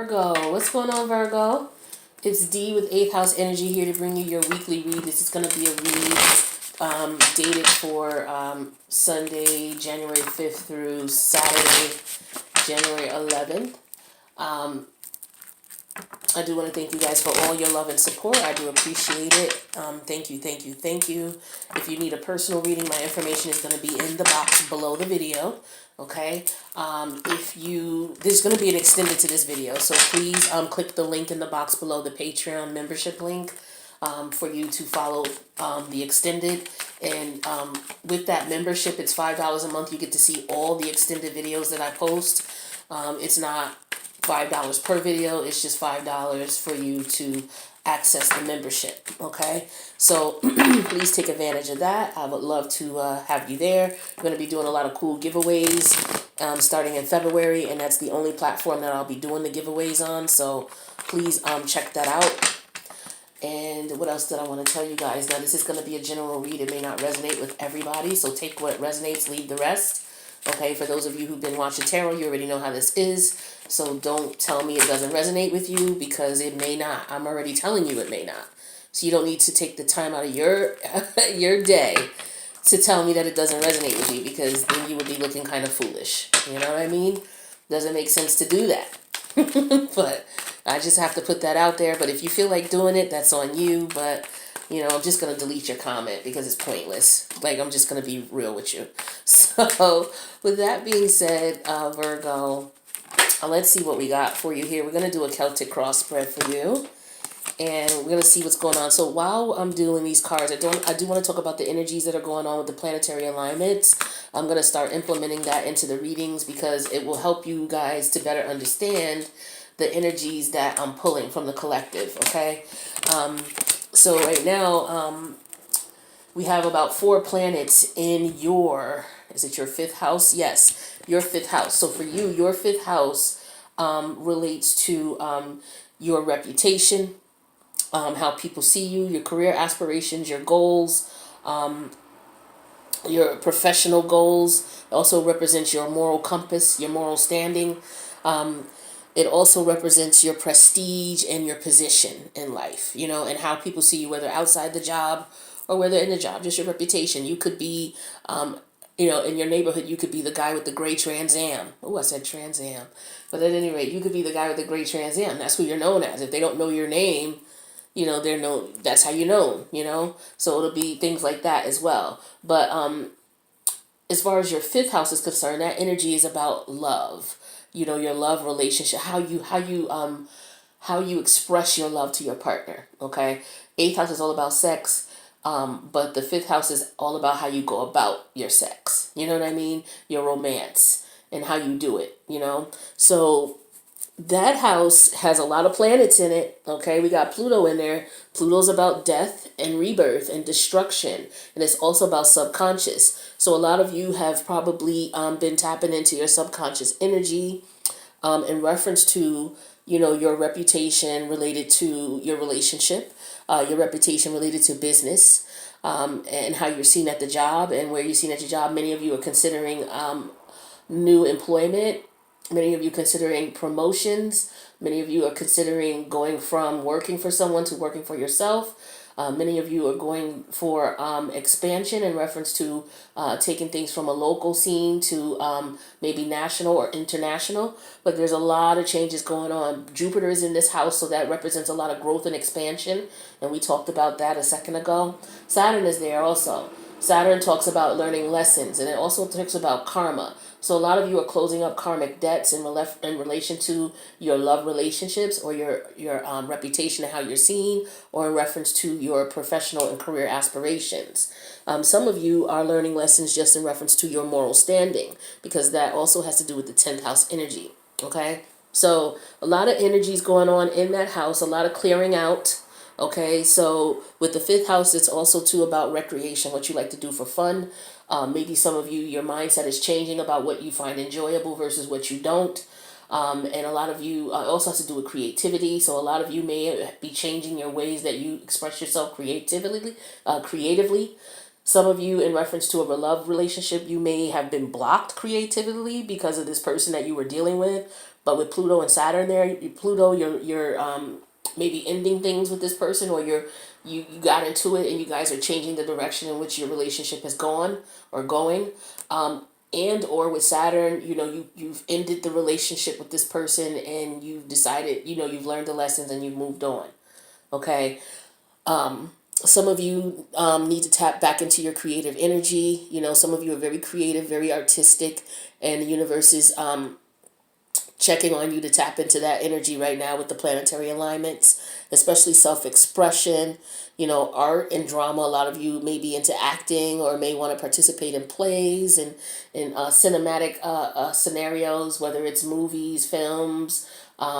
Virgo. What's going on, Virgo? It's D with 8th House Energy here to bring you your weekly read. This is going to be a read dated for Sunday, January 5th through Saturday, January 11th. I do want to thank you guys for all your love and support. I do appreciate it. Thank you, thank you, thank you. If you need a personal reading, my information is going to be in the box below the video. Okay. There's going to be an extended to this video, so please click the link in the box below, the Patreon membership link, for you to follow the extended. And with that membership, it's $5 a month. You get to see all the extended videos that I post. It's not $5 per video. It's just $5 for you to access the membership. Okay, so please take advantage of that. I would love to have you there. We're going to be doing a lot of cool giveaways starting in February, and that's the only platform that I'll be doing the giveaways on. So please check that out. And what else did I want to tell you guys? Now, this is going to be a general read. It may not resonate with everybody, so take what resonates, leave the rest. Okay, for those of you who've been watching tarot, you already know how this is. So don't tell me it doesn't resonate with you, because it may not. I'm already telling you it may not. So you don't need to take the time out of your your day to tell me that it doesn't resonate with you, because then you would be looking kind of foolish. You know what I mean? Doesn't make sense to do that. But I just have to put that out there. But if you feel like doing it, that's on you. But you know, I'm just going to delete your comment because it's pointless. Like, I'm just going to be real with you. So, with that being said, Virgo, let's see what we got for you here. We're going to do a Celtic cross spread for you. And we're going to see what's going on. So, while I'm doing these cards, I do want to talk about the energies that are going on with the planetary alignments. I'm going to start implementing that into the readings, because it will help you guys to better understand the energies that I'm pulling from the collective, okay? So right now, we have about 4 planets in your, is it your 5th house? Yes, your 5th house. So for you, your 5th house relates to your reputation, how people see you, your career aspirations, your goals, your professional goals. It also represents your moral compass, your moral standing. It also represents your prestige and your position in life, you know, and how people see you, whether outside the job or whether in the job, just your reputation. You could be, you know, in your neighborhood, you could be the guy with the gray Trans Am. Oh, I said Trans Am. But at any rate, you could be the guy with the gray Trans Am. That's who you're known as. If they don't know your name, you know, they're known, that's how you're known, you know. So it'll be things like that as well. But as far as your 5th house is concerned, that energy is about love. You know, your love relationship, how you express your love to your partner. Okay, 8th house is all about sex, but the 5th house is all about how you go about your sex. You know what I mean? Your romance and how you do it. You know, so that house has a lot of planets in it. Okay, we got Pluto in there. Pluto's about death and rebirth and destruction, and it's also about subconscious. So a lot of you have probably been tapping into your subconscious energy in reference to, you know, your reputation related to your relationship, your reputation related to business, and how you're seen at the job and where you're seen at your job. Many of you are considering new employment. Many of you considering promotions. Many of you are considering going from working for someone to working for yourself. Many of you are going for expansion in reference to taking things from a local scene to maybe national or international. But there's a lot of changes going on. Jupiter is in this house, so that represents a lot of growth and expansion. And we talked about that a second ago. Saturn is there also. Saturn talks about learning lessons, and it also talks about karma. So a lot of you are closing up karmic debts in relation to your love relationships, or your reputation and how you're seen, or in reference to your professional and career aspirations. Some of you are learning lessons just in reference to your moral standing, because that also has to do with the 10th house energy. Okay, so a lot of energies going on in that house, a lot of clearing out. Okay, so with the 5th house, it's also too about recreation, what you like to do for fun. Maybe some of you, your mindset is changing about what you find enjoyable versus what you don't. And a lot of you also has to do with creativity. So a lot of you may be changing your ways that you express yourself creatively. Some of you, in reference to a love relationship, you may have been blocked creatively because of this person that you were dealing with. But with Pluto and Saturn there, Pluto, you're maybe ending things with this person, or you got into it and you guys are changing the direction in which your relationship has gone or going. And or with Saturn, you've ended the relationship with this person and you've decided, you've learned the lessons and you've moved on. Okay. Some of you need to tap back into your creative energy. Some of you are very creative, very artistic, and the universe is checking on you to tap into that energy right now with the planetary alignments, especially self-expression, art and drama. A lot of you may be into acting or may want to participate in plays and in cinematic scenarios, whether it's movies, films,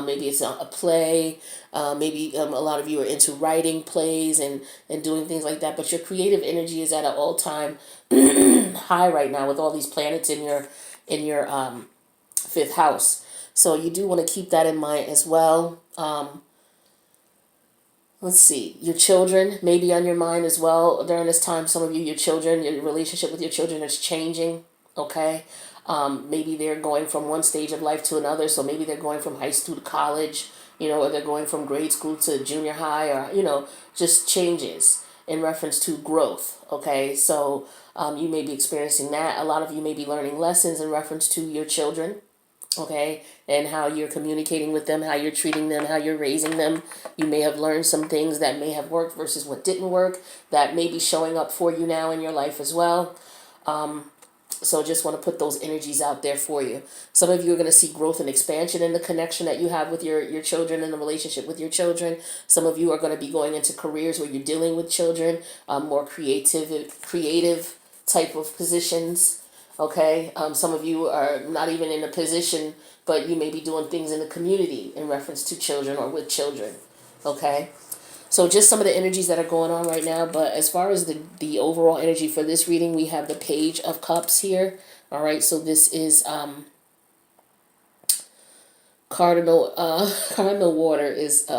maybe it's a play. Maybe a lot of you are into writing plays and doing things like that. But your creative energy is at an all-time high right now with all these planets in your fifth house. So you do want to keep that in mind as well. Let's see, your children may be on your mind as well during this time. Some of you, your children, your relationship with your children is changing. Okay. Maybe they're going from one stage of life to another. So maybe they're going from high school to college, or they're going from grade school to junior high, or, just changes in reference to growth. Okay. So you may be experiencing that. A lot of you may be learning lessons in reference to your children. Okay, and how you're communicating with them, how you're treating them, how you're raising them. You may have learned some things that may have worked versus what didn't work, that may be showing up for you now in your life as well. So just want to put those energies out there for you. Some of you are going to see growth and expansion in the connection that you have with your children and the relationship with your children. Some of you are going to be going into careers where you're dealing with children, more creative type of positions. Okay, some of you are not even in a position, but you may be doing things in the community in reference to children or with children. Okay, so just some of the energies that are going on right now. But as far as the overall energy for this reading, we have the Page of Cups here. All right, so this is cardinal water is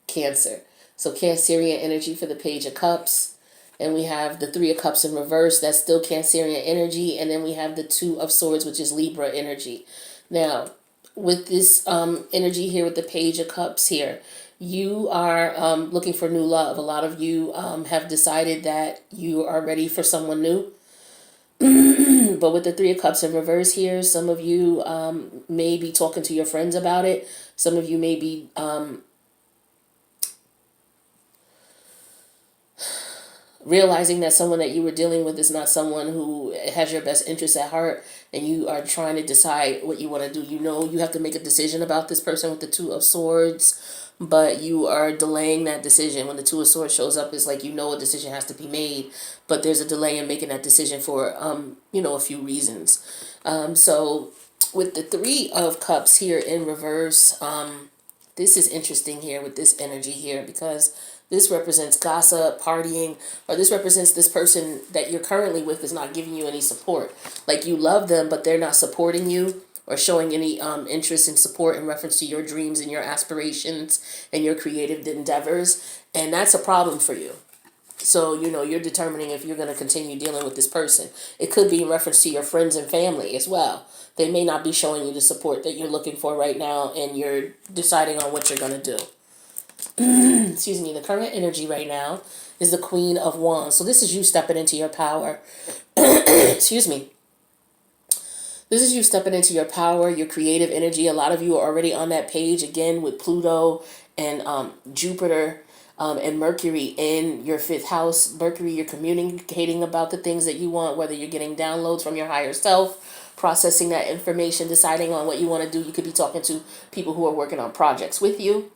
Cancer. So Cancerian energy for the Page of Cups. And we have the Three of Cups in reverse. That's still Cancerian energy. And then we have the Two of Swords, which is Libra energy. Now, with this energy here, with the Page of Cups here, you are looking for new love. A lot of you have decided that you are ready for someone new. But with the Three of Cups in reverse here, some of you may be talking to your friends about it. Some of you may be realizing that someone that you were dealing with is not someone who has your best interests at heart, and you are trying to decide what you want to do. You have to make a decision about this person with the Two of Swords, but you are delaying that decision. When the Two of Swords shows up, it's like a decision has to be made, but there's a delay in making that decision for a few reasons. So with the Three of Cups here in reverse, this is interesting here with this energy here, because this represents gossip, partying, or this represents this person that you're currently with is not giving you any support. Like, you love them, but they're not supporting you or showing any interest and support in reference to your dreams and your aspirations and your creative endeavors. And that's a problem for you. So, you're determining if you're going to continue dealing with this person. It could be in reference to your friends and family as well. They may not be showing you the support that you're looking for right now, and you're deciding on what you're going to do. Excuse me. The current energy right now is the Queen of Wands. So this is you stepping into your power. Excuse me. This is you stepping into your power, your creative energy. A lot of you are already on that page, again, with Pluto and Jupiter and Mercury in your fifth house. Mercury, you're communicating about the things that you want, whether you're getting downloads from your higher self, processing that information, deciding on what you want to do. You could be talking to people who are working on projects with you.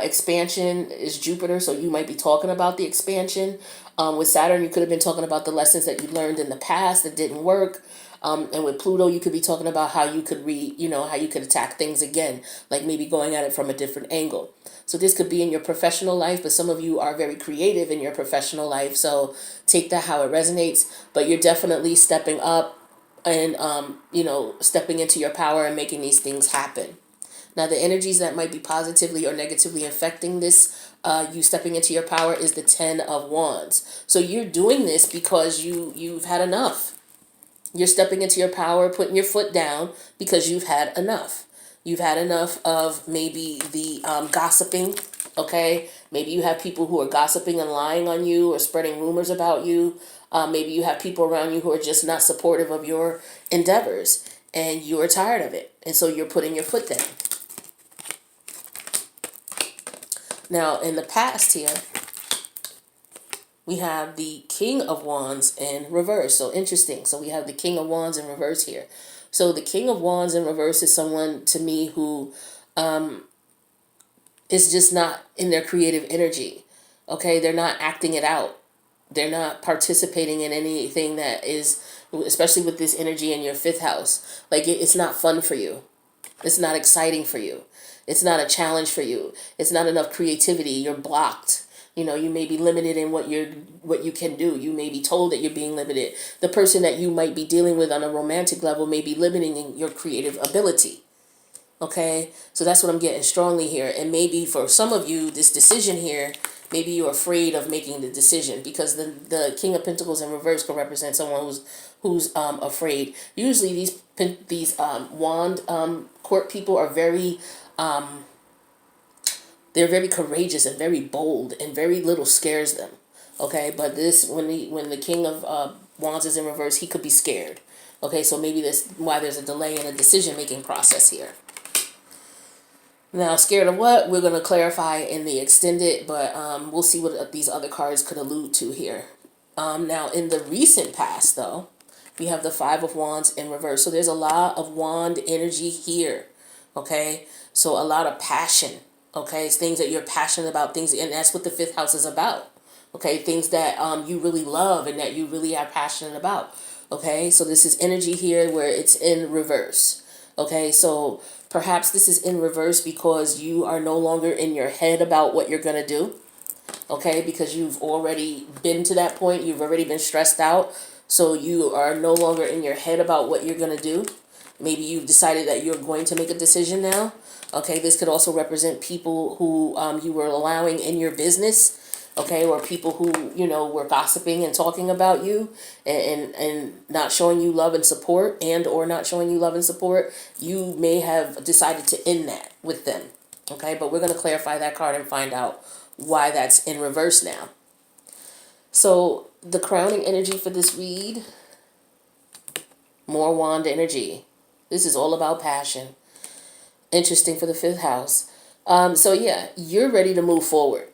Expansion is Jupiter, so you might be talking about the expansion. With Saturn, you could have been talking about the lessons that you learned in the past that didn't work. And with Pluto, you could be talking about how you could how you could attack things again, like maybe going at it from a different angle. So this could be in your professional life, but some of you are very creative in your professional life. So take that how it resonates, but you're definitely stepping up and, stepping into your power and making these things happen. Now, the energies that might be positively or negatively affecting this, you stepping into your power, is the Ten of Wands. So you're doing this because you've had enough. You're stepping into your power, putting your foot down because you've had enough. You've had enough of maybe the gossiping, okay? Maybe you have people who are gossiping and lying on you or spreading rumors about you. Maybe you have people around you who are just not supportive of your endeavors, and you are tired of it. And so you're putting your foot down. Now, in the past here, we have the King of Wands in reverse. So interesting. So we have the King of Wands in reverse here. So the King of Wands in reverse is someone to me who is just not in their creative energy. Okay, they're not acting it out. They're not participating in anything that is, especially with this energy in your fifth house. Like it's not fun for you. It's not exciting for you. It's not a challenge for you. It's not enough creativity. You're blocked. You know, you may be limited in what you can do. You may be told that you're being limited. The person that you might be dealing with on a romantic level may be limiting your creative ability. Okay, so that's what I'm getting strongly here. And maybe for some of you, this decision here, maybe you're afraid of making the decision, because the King of Pentacles in reverse could represent someone who's afraid. Usually these wand court people are very they're very courageous and very bold, and very little scares them. Okay, but this when the King of Wands is in reverse, he could be scared. Okay, so maybe that's why there's a delay in a decision making process here. Now, scared of what? We're going to clarify in the extended, but we'll see what these other cards could allude to here. Now, in the recent past, though, we have the Five of Wands in reverse. So there's a lot of wand energy here, okay? So a lot of passion, okay? It's things that you're passionate about, things, and that's what the fifth house is about, okay? Things that you really love and that you really are passionate about, okay? So this is energy here where it's in reverse, okay? So perhaps this is in reverse because you are no longer in your head about what you're going to do, okay? Because you've already been to that point. You've already been stressed out. So you are no longer in your head about what you're going to do. Maybe you've decided that you're going to make a decision now. Okay, this could also represent people who you were allowing in your business. Okay, or people who, you know, were gossiping and talking about you and not showing you love and support, and or not showing you love and support. You may have decided to end that with them. Okay, but we're going to clarify that card and find out why that's in reverse now. So the crowning energy for this read, more wand energy. This is all about passion. Interesting for the fifth house. So yeah, you're ready to move forward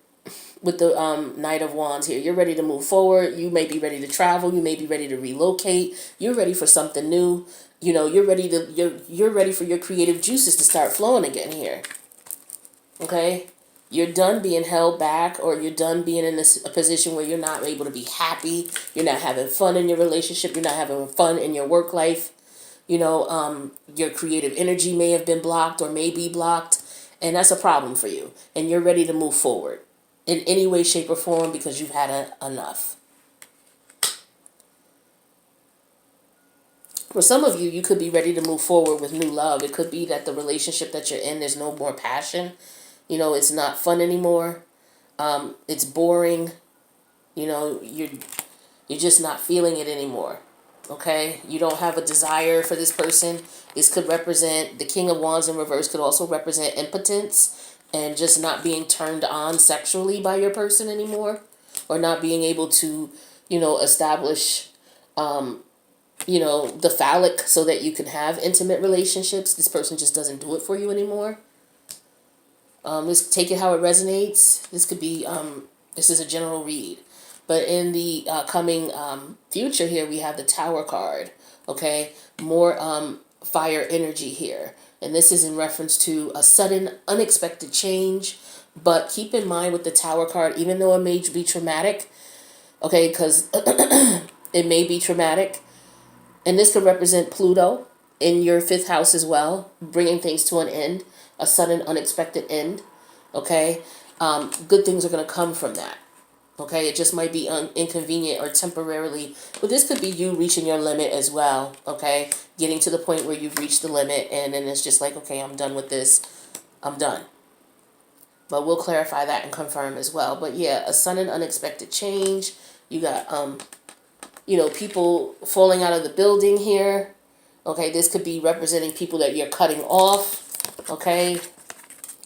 with the Knight of Wands here. You're ready to move forward. You may be ready to travel. You may be ready to relocate. You're ready for something new. You know, you're ready for your creative juices to start flowing again here. Okay? You're done being held back, or you're done being in a position where you're not able to be happy. You're not having fun in your relationship. You're not having fun in your work life. You know, your creative energy may have been blocked or may be blocked, and that's a problem for you. And you're ready to move forward in any way, shape, or form because you've had enough. For some of you, you could be ready to move forward with new love. It could be that the relationship that you're in, there's no more passion. You know, it's not fun anymore. It's boring. You know, you're just not feeling it anymore. Okay? You don't have a desire for this person. This could represent, the King of Wands in reverse could also represent impotence and just not being turned on sexually by your person anymore, or not being able to, you know, establish, you know, the phallic so that you can have intimate relationships. This person just doesn't do it for you anymore. Let's take it how it resonates. This could be, this is a general read. But in the coming future here, we have the Tower card, okay? More fire energy here. And this is in reference to a sudden, unexpected change. But keep in mind with the Tower card, even though it may be traumatic, okay, because it may be traumatic. And this could represent Pluto in your fifth house as well, bringing things to an end, a sudden, unexpected end, okay? Good things are going to come from that. Okay, it just might be inconvenient or temporarily, but this could be you reaching your limit as well, okay? Getting to the point where you've reached the limit, and then it's just like, okay, I'm done with this. I'm done. But we'll clarify that and confirm as well. But yeah, a sudden unexpected change. You got, you know, people falling out of the building here. Okay, this could be representing people that you're cutting off. Okay,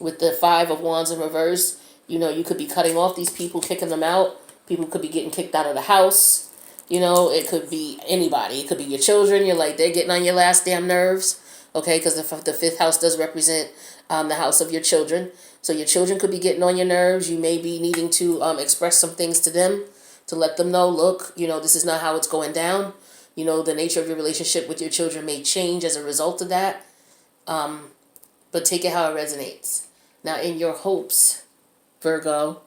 with the Five of Wands in reverse, you could be cutting off these people, kicking them out. People could be getting kicked out of the house. It could be anybody. It could be your children. You're like, they're getting on your last damn nerves. Okay, because the fifth house does represent the house of your children. So your children could be getting on your nerves. You may be needing to express some things to them to let them know, look, this is not how it's going down. The nature of your relationship with your children may change as a result of that. But take it how it resonates. Now, in your hopes, Virgo,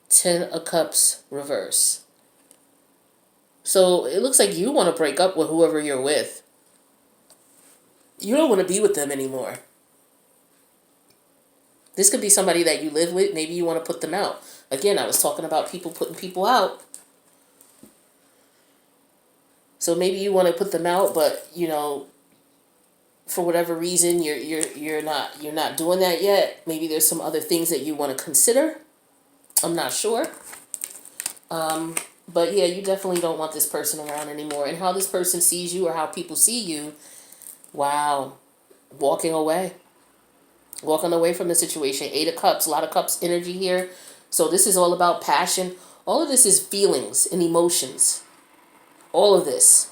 10 of Cups reverse. So it looks like you want to break up with whoever you're with. You don't want to be with them anymore. This could be somebody that you live with. Maybe you want to put them out. Again, I was talking about people putting people out. So maybe you want to put them out, but for whatever reason you're not doing that yet. Maybe there's some other things that you want to consider. I'm not sure. But yeah, you definitely don't want this person around anymore. And how this person sees you or how people see you, wow, walking away from the situation. 8 of Cups, a lot of Cups energy here. So this is all about passion. All of this is feelings and emotions. All of this.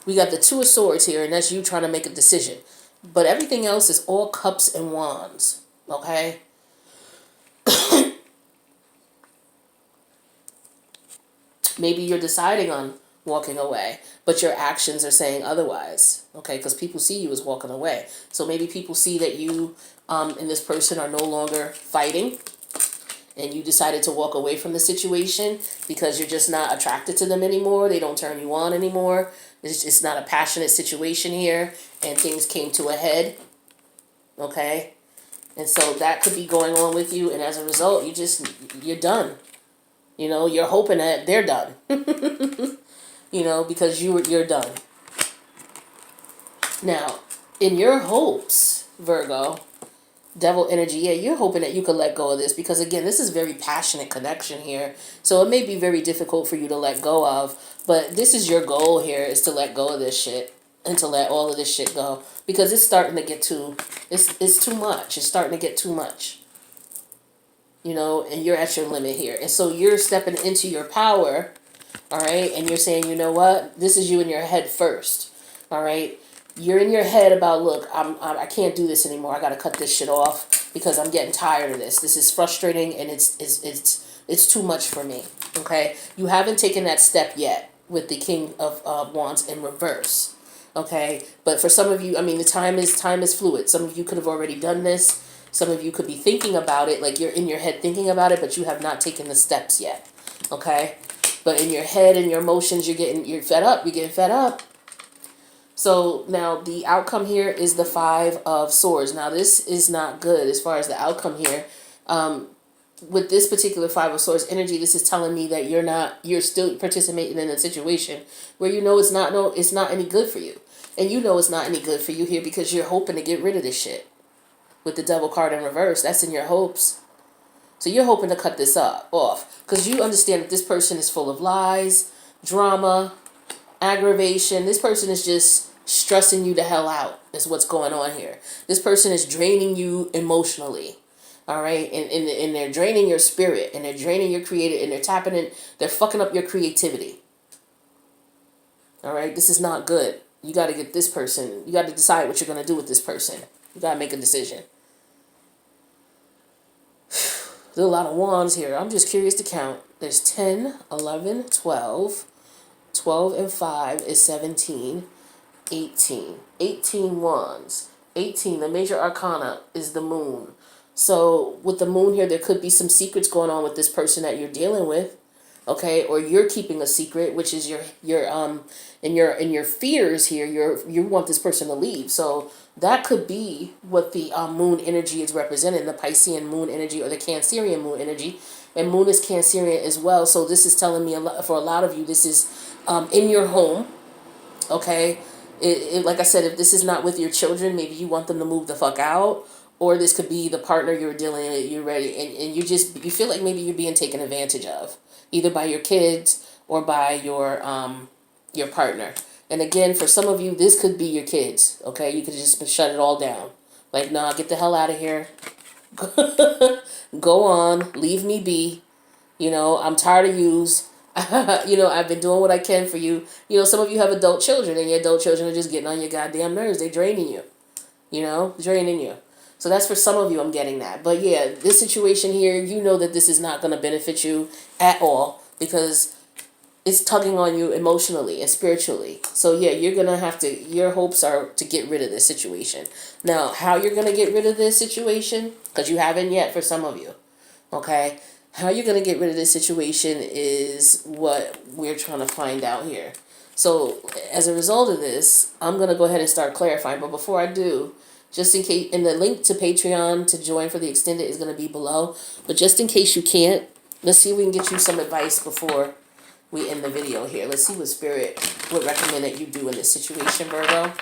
We got the 2 of Swords here, and that's you trying to make a decision. But everything else is all Cups and Wands. Okay? Maybe you're deciding on walking away, but your actions are saying otherwise. Okay? Because people see you as walking away. So maybe people see that you and this person are no longer fighting, and you decided to walk away from the situation because you're just not attracted to them anymore. They don't turn you on anymore. It's not a passionate situation here, and things came to a head. Okay? And so that could be going on with you, and as a result, you're done. You're hoping that they're done. Because you're done. Now, in your hopes, Virgo, Devil energy, yeah, you're hoping that you could let go of this because, again, this is very passionate connection here. So it may be very difficult for you to let go of, but this is your goal here, is to let go of this shit and to let all of this shit go because it's starting to get it's too much. It's starting to get too much. And you're at your limit here. And so you're stepping into your power, all right? And you're saying, you know what? This is you in your head first, all right? You're in your head about, look, I can't do this anymore. I got to cut this shit off because I'm getting tired of this. This is frustrating and it's too much for me. Okay, you haven't taken that step yet with the King of Wands in reverse. Okay, but for some of you, I mean, the time is fluid. Some of you could have already done this. Some of you could be thinking about it, like you're in your head thinking about it, but you have not taken the steps yet. Okay, but in your head and your emotions, you're fed up. You're getting fed up. So now the outcome here is the 5 of Swords. Now this is not good as far as the outcome here. With this particular 5 of Swords energy, this is telling me that you're still participating in a situation where it's not any good for you. And it's not any good for you here because you're hoping to get rid of this shit. With the Devil card in reverse, that's in your hopes. So you're hoping to cut this off because you understand that this person is full of lies, drama, aggravation. This person is just stressing you the hell out is what's going on here. This person is draining you emotionally. All right. And they're draining your spirit and they're draining your creative and they're fucking up your creativity. All right. This is not good. You got to get this person. You got to decide what you're going to do with this person. You got to make a decision. There's a lot of wands here. I'm just curious to count. There's 10, 11, 12. 12 and 5 is 17. 18. 18 wands. 18, the major arcana is the moon. So with the moon here, there could be some secrets going on with this person that you're dealing with. Okay, or you're keeping a secret, which is your fears here. You want this person to leave. So that could be what the moon energy is representing, the Piscean moon energy or the Cancerian moon energy. And moon is Cancerian as well. So this is telling me for a lot of you, this is in your home. Okay, like I said, if this is not with your children, maybe you want them to move the fuck out. Or this could be the partner you're dealing with, you're ready, and you feel like maybe you're being taken advantage of, either by your kids or by your partner. And again, for some of you, this could be your kids, okay? You could just shut it all down, Like, nah, get the hell out of here. Go on, leave me be. I'm tired of yous. I've been doing what I can for you. Some of you have adult children, and your adult children are just getting on your goddamn nerves. They're draining you. Draining you. So that's for some of you, I'm getting that. But yeah, this situation here, you know that this is not going to benefit you at all because it's tugging on you emotionally and spiritually. So yeah, you're going to have to, your hopes are to get rid of this situation. Now, how you're going to get rid of this situation, because you haven't yet for some of you, okay? How you're going to get rid of this situation is what we're trying to find out here. So as a result of this, I'm going to go ahead and start clarifying. But before I do, just in case, and the link to Patreon to join for the extended is going to be below. But just in case you can't, let's see if we can get you some advice before we end the video here. Let's see what Spirit would recommend that you do in this situation, Virgo.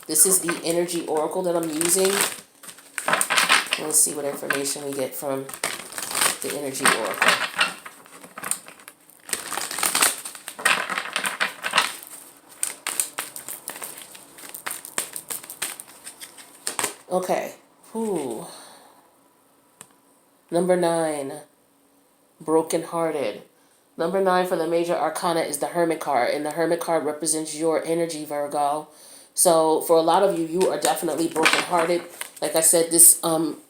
This is the energy oracle that I'm using. Let's see what information we get from the energy oracle. Okay. Ooh. Number 9. Brokenhearted. Number 9 for the major arcana is the Hermit card, and the Hermit card represents your energy, Virgo. So for a lot of you, you are definitely brokenhearted. Like I said, this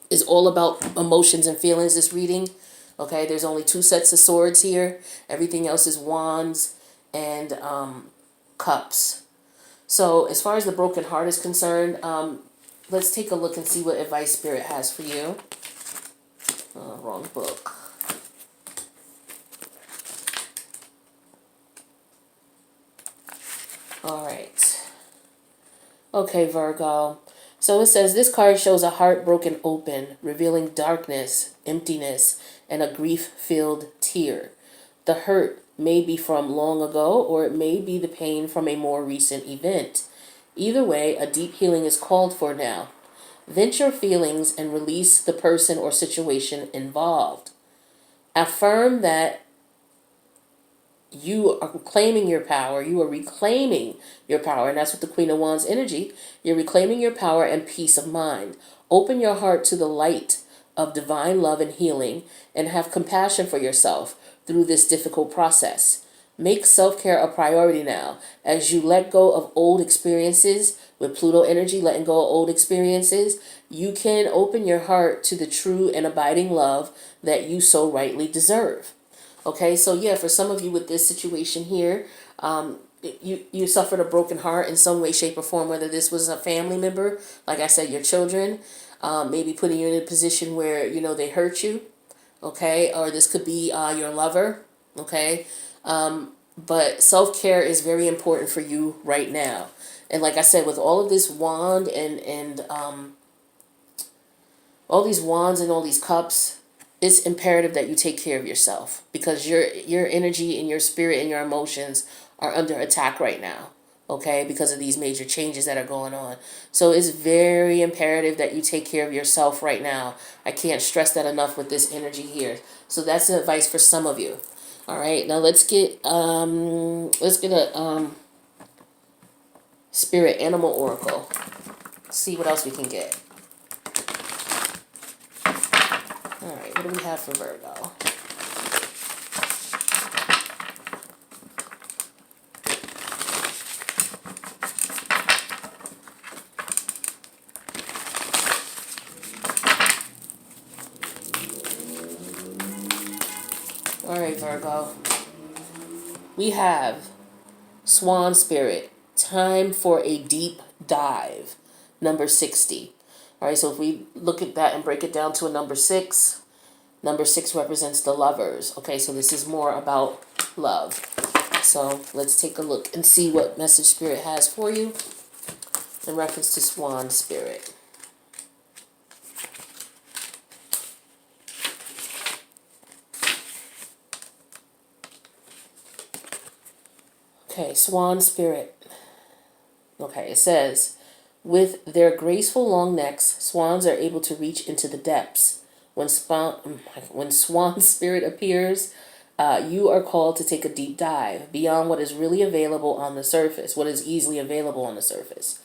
is all about emotions and feelings, this reading. Okay, there's only 2 sets of swords here. Everything else is wands and cups. So as far as the broken heart is concerned, let's take a look and see what advice Spirit has for you. Wrong book. All right. Okay, Virgo. So it says, this card shows a heart broken open, revealing darkness, emptiness, and a grief-filled tear. The hurt may be from long ago, or it may be the pain from a more recent event. Either way, a deep healing is called for now. Vent your feelings and release the person or situation involved. Affirm that you are claiming your power. You are reclaiming your power. And that's what the Queen of Wands energy. You're reclaiming your power and peace of mind. Open your heart to the light of divine love and healing, and have compassion for yourself through this difficult process. Make self-care a priority now as you let go of old experiences. With Pluto energy, letting go of old experiences, you can open your heart to the true and abiding love that you so rightly deserve. Okay, so yeah, for some of you with this situation here, you suffered a broken heart in some way, shape, or form, whether this was a family member, like I said, your children, maybe putting you in a position where, they hurt you, okay, or this could be your lover, okay, but self-care is very important for you right now. And like I said, with all of this wand and all these wands and all these cups, it's imperative that you take care of yourself, because your energy and your spirit and your emotions are under attack right now, okay, because of these major changes that are going on. So it's very imperative that you take care of yourself right now. I can't stress that enough with this energy here. So that's the advice for some of you. All right, now let's get a spirit animal oracle. See what else we can get. All right, what do we have for Virgo? All right, Virgo. We have Swan Spirit. Time for a deep dive. Number 60. All right, so if we look at that and break it down to a number 6, number 6 represents the lovers. Okay, so this is more about love. So let's take a look and see what message Spirit has for you in reference to Swan Spirit. Okay, Swan Spirit. Okay, it says, with their graceful long necks, swans are able to reach into the depths. When Swan Spirit appears, you are called to take a deep dive beyond what is really available on the surface, what is easily available on the surface.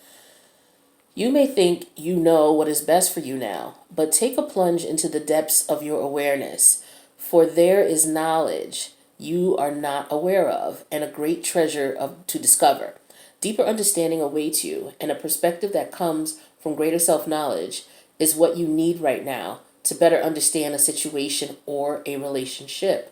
You may think you know what is best for you now, but take a plunge into the depths of your awareness, for there is knowledge you are not aware of, and a great treasure to discover. Deeper understanding awaits you, and a perspective that comes from greater self knowledge is what you need right now to better understand a situation or a relationship.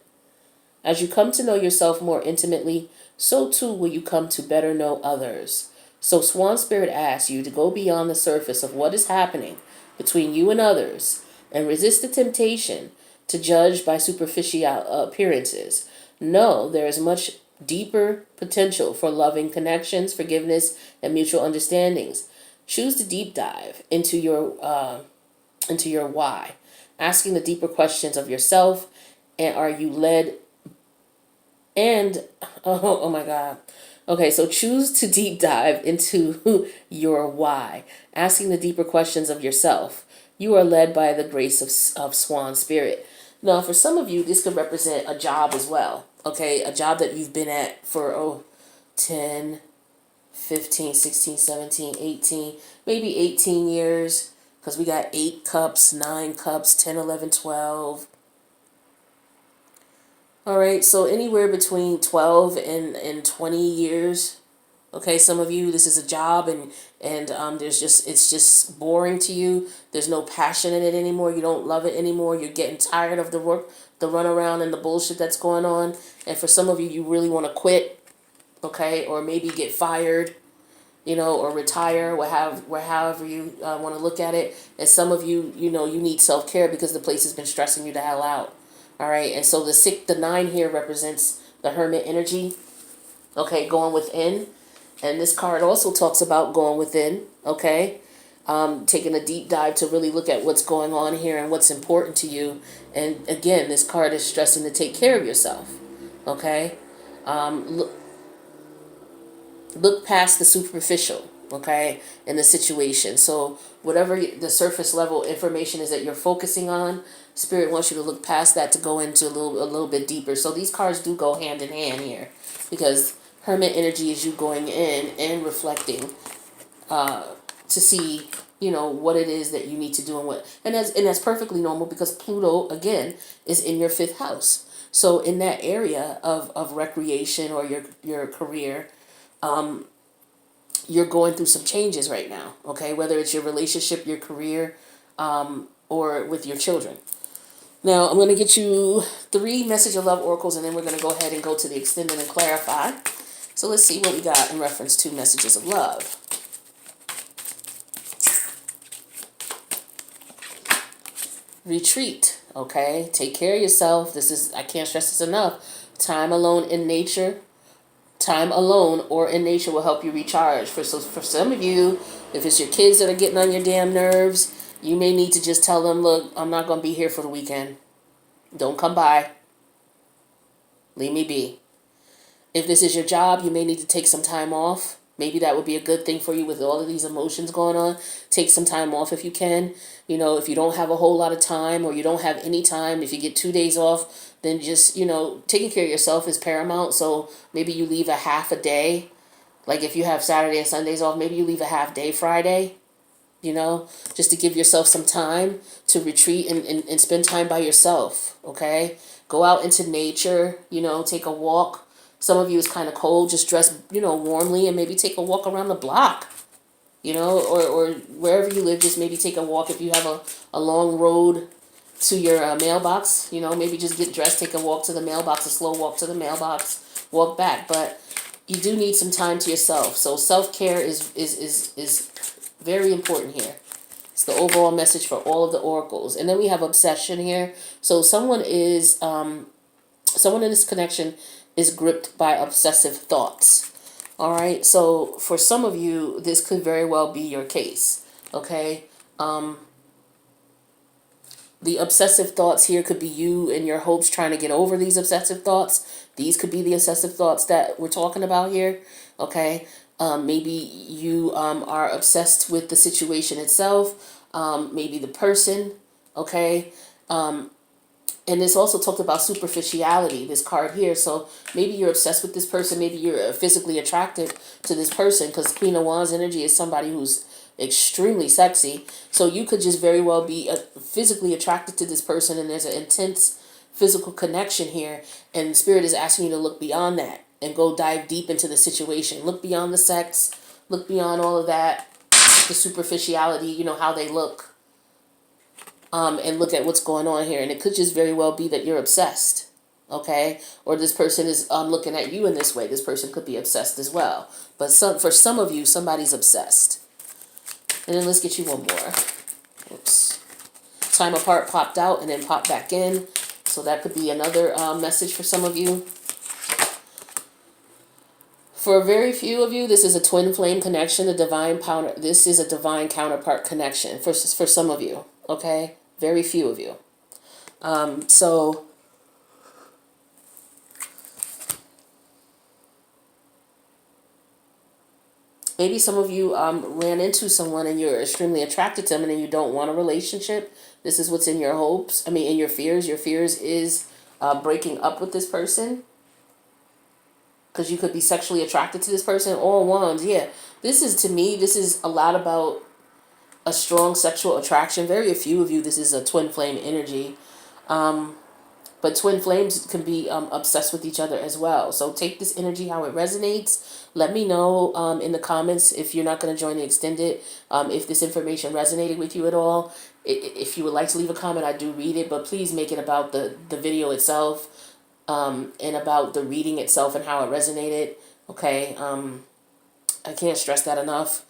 As you come to know yourself more intimately, so too will you come to better know others. So, Swan Spirit asks you to go beyond the surface of what is happening between you and others and resist the temptation to judge by superficial appearances. No, there is much deeper potential for loving connections, forgiveness, and mutual understandings. Choose to deep dive into your why, asking the deeper questions of yourself, and are you led and oh my God. Okay, so choose to deep dive into your why, asking the deeper questions of yourself. You are led by the grace of Swan Spirit. Now, for some of you, this could represent a job as well. Okay, a job that you've been at for 10, 15, 16, 17, 18, maybe 18 years. Because we got 8 cups, 9 cups, 10, 11, 12. All right, so anywhere between 12 and 20 years. Okay, some of you, this is a job and it's just boring to you. There's no passion in it anymore. You don't love it anymore. You're getting tired of the work, the runaround and the bullshit that's going on. And for some of you, you really want to quit, okay, or maybe get fired, or retire, however you want to look at it. And some of you, you need self-care because the place has been stressing you the hell out. All right, and so the 9 here represents the Hermit energy, okay, going within. And this card also talks about going within, okay, taking a deep dive to really look at what's going on here and what's important to you. And again, this card is stressing to take care of yourself, okay. Look past the superficial, okay, in the situation. So whatever the surface level information is that you're focusing on, Spirit wants you to look past that to go into a little bit deeper. So these cards do go hand in hand here, because Hermit energy is you going in and reflecting to see what it is that you need to do and that's perfectly normal, because Pluto again is in your 5th house. So in that area of recreation or your career, you're going through some changes right now, okay? Whether it's your relationship, your career, or with your children. Now, I'm going to get you 3 message of love oracles, and then we're going to go ahead and go to the extended and clarify. So let's see what we got in reference to messages of love. Retreat, okay? Take care of yourself. I can't stress this enough. Time alone in nature. Time alone or in nature will help you recharge. For some of you, if it's your kids that are getting on your damn nerves, you may need to just tell them, look, I'm not going to be here for the weekend. Don't come by. Leave me be. If this is your job, you may need to take some time off. Maybe that would be a good thing for you with all of these emotions going on. Take some time off if you can. If you don't have a whole lot of time or you don't have any time, if you get 2 days off, then just, taking care of yourself is paramount. So maybe you leave a half a day. Like if you have Saturday and Sundays off, maybe you leave a half day Friday, just to give yourself some time to retreat and spend time by yourself, okay? Go out into nature, take a walk. Some of you is kind of cold, just dress, warmly and maybe take a walk around the block, or wherever you live, just maybe take a walk. If you have a long road to your mailbox, maybe just get dressed, take a walk to the mailbox, a slow walk to the mailbox, walk back. But you do need some time to yourself. So self-care is very important here. It's the overall message for all of the oracles. And then we have obsession here. So someone in this connection is gripped by obsessive thoughts. All right. So for some of you, this could very well be your case. Okay. The obsessive thoughts here could be you and your hopes trying to get over these obsessive thoughts. These could be the obsessive thoughts that we're talking about here. Okay. Maybe you are obsessed with the situation itself. Maybe the person. Okay. And this also talked about superficiality, this card here. So maybe you're obsessed with this person. Maybe you're physically attracted to this person, because Queen of Wands energy is somebody who's extremely sexy. So you could just very well be physically attracted to this person, and there's an intense physical connection here, and Spirit is asking you to look beyond that and go dive deep into the situation. Look beyond the sex, look beyond all of that, the superficiality, you know, how they look, and look at what's going on here. And it could just very well be that you're obsessed, okay? Or this person is looking at you in this way. This person could be obsessed as well. But for some of you, somebody's obsessed. And then let's get you one more. Oops. Time apart popped out and then popped back in. So that could be another message for some of you. For very few of you, this is a twin flame connection. This is a divine counterpart connection for some of you. Okay, very few of you. So maybe some of you ran into someone and you're extremely attracted to them, and then you don't want a relationship. This is what's in your hopes. I mean, in your fears. Your fears is breaking up with this person, because you could be sexually attracted to this person. All wands, yeah. This is, to me, this is a lot about a strong sexual attraction. Very few of you, this is a twin flame energy. But twin flames can be obsessed with each other as well. So take this energy how it resonates. Let me know in the comments if you're not going to join the extended, if this information resonated with you at all. If you would like to leave a comment, I do read it. But please make it about the video itself, and about the reading itself and how it resonated. Okay, I can't stress that enough.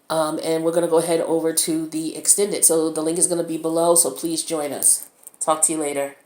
And we're going to go ahead over to the extended. So the link is going to be below, so please join us. Talk to you later.